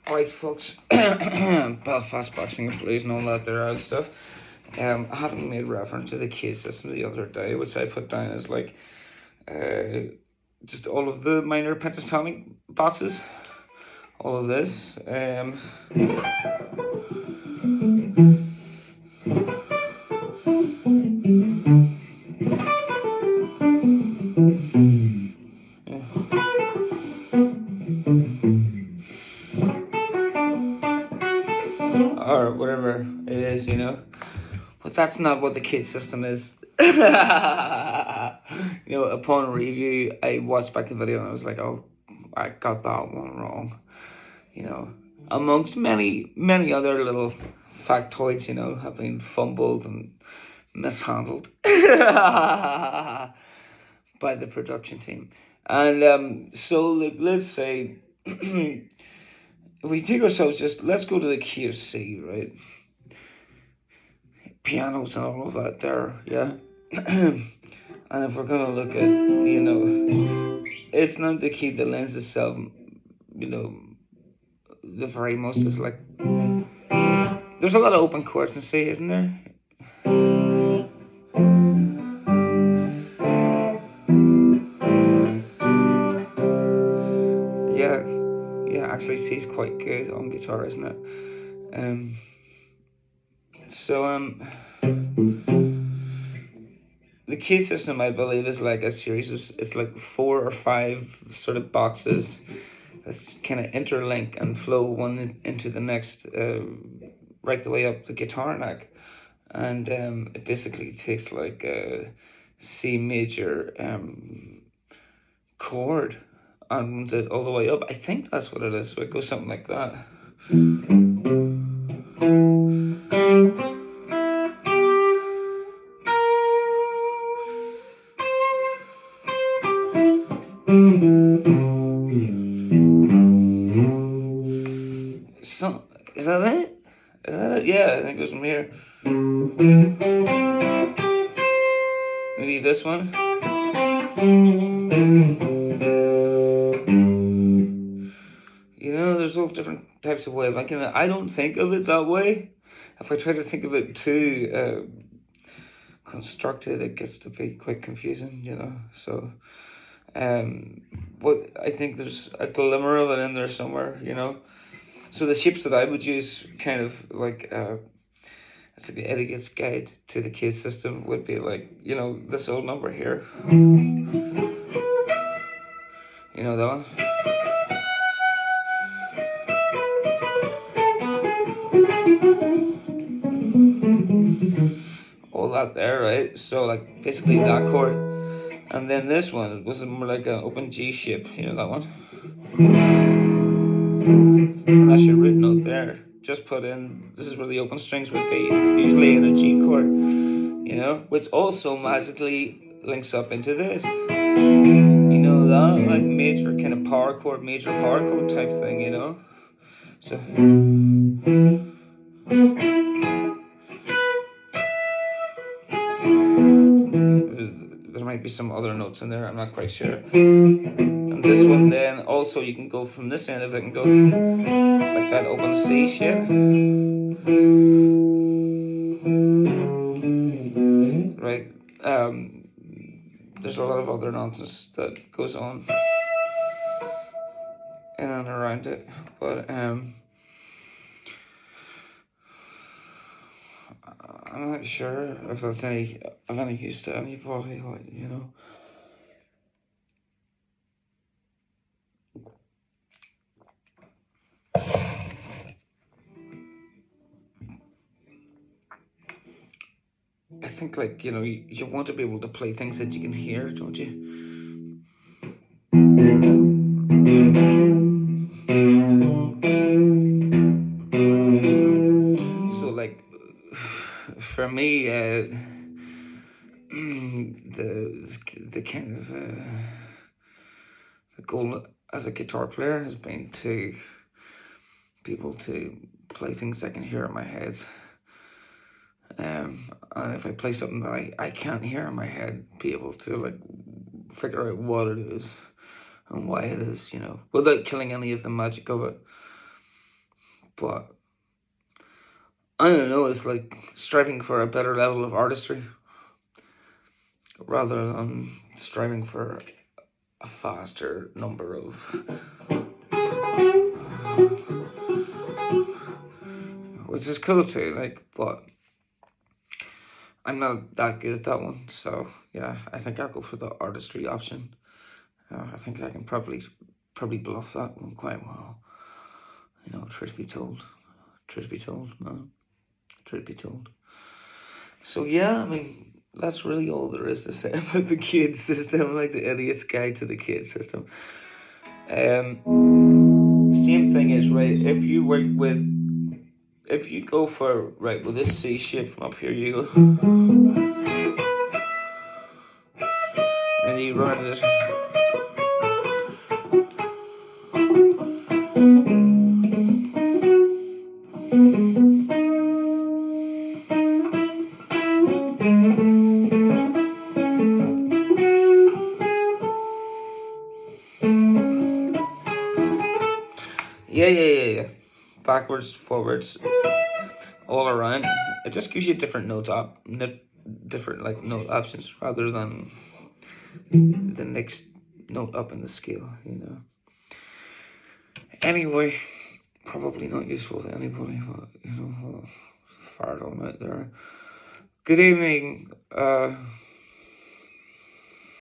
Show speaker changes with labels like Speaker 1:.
Speaker 1: Alright, folks. Belfast Boxing and Blues and all that there and stuff. I haven't made reference to the case system the other day, which I put down as like just all of the minor pentatonic boxes. All of this. Or whatever it is, But that's not what the CAGeD system is. Upon review, I watched back the video and I was like, oh, I got that one wrong. Amongst many, many other little factoids, have been fumbled and mishandled by the production team. And so, let's say, if we take ourselves let's go to the QC, right? Pianos and all of that there, yeah? And if we're gonna look at, it's not the key that lends itself, the very most is like, there's a lot of open chords in C, isn't there? Yeah, actually C's quite good on guitar, isn't it? The key system, I believe, is like a series of, it's like 4 or 5 sort of boxes that's kind of interlink and flow one into the next, right the way up the guitar neck. And it basically takes like a C major chord and runs it all the way up. I think that's what it is, so it goes something like that. So, is that it? Yeah, I think it goes from here. Maybe this one. There's all different types of way of thinking. I don't think of it that way. If I try to think of it too constructed, it gets to be quite confusing, So, but I think there's a glimmer of it in there somewhere, So the shapes that I would use, kind of like, it's like the etiquette's guide to the CAGeD system, would be like, this old number here. That one. All that there, right? So like basically that chord, and then this one was more like an open G shape, that one. And that's your root note there. Just put in, this is where the open strings would be, usually in a G chord, which also magically links up into this. That like major kind of power chord type thing, So there might be some other notes in there, I'm not quite sure. And this one then, also you can go from this end of it and go like that open C shape. Right, there's a lot of other nonsense that goes on in and around it, but I'm not sure if that's of any use to anybody, I think, you want to be able to play things that you can hear, don't you? So, for me, the kind of the goal as a guitar player has been to be able to play things I can hear in my head. And if I play something that I can't hear in my head, be able to figure out what it is and why it is, without killing any of the magic of it. but I don't know, it's like striving for a better level of artistry rather than striving for a faster number of, which is cool too, like, but I'm not that good at that one, so yeah, I think I'll go for the artistry option. I think I can probably bluff that one quite well. You know, truth be told, man, truth be told. So yeah, I mean, that's really all there is to say about the CAGeD system, like the idiot's guide to the CAGeD system. Same thing is, right, if you go for, right, with this C shape from up here, you go, and you run this. Yeah. Backwards, forwards, all around. It just gives you different different like note options rather than the next note up in the scale. You know. Anyway, probably not useful to anybody, but you know, fired on out there. Good evening.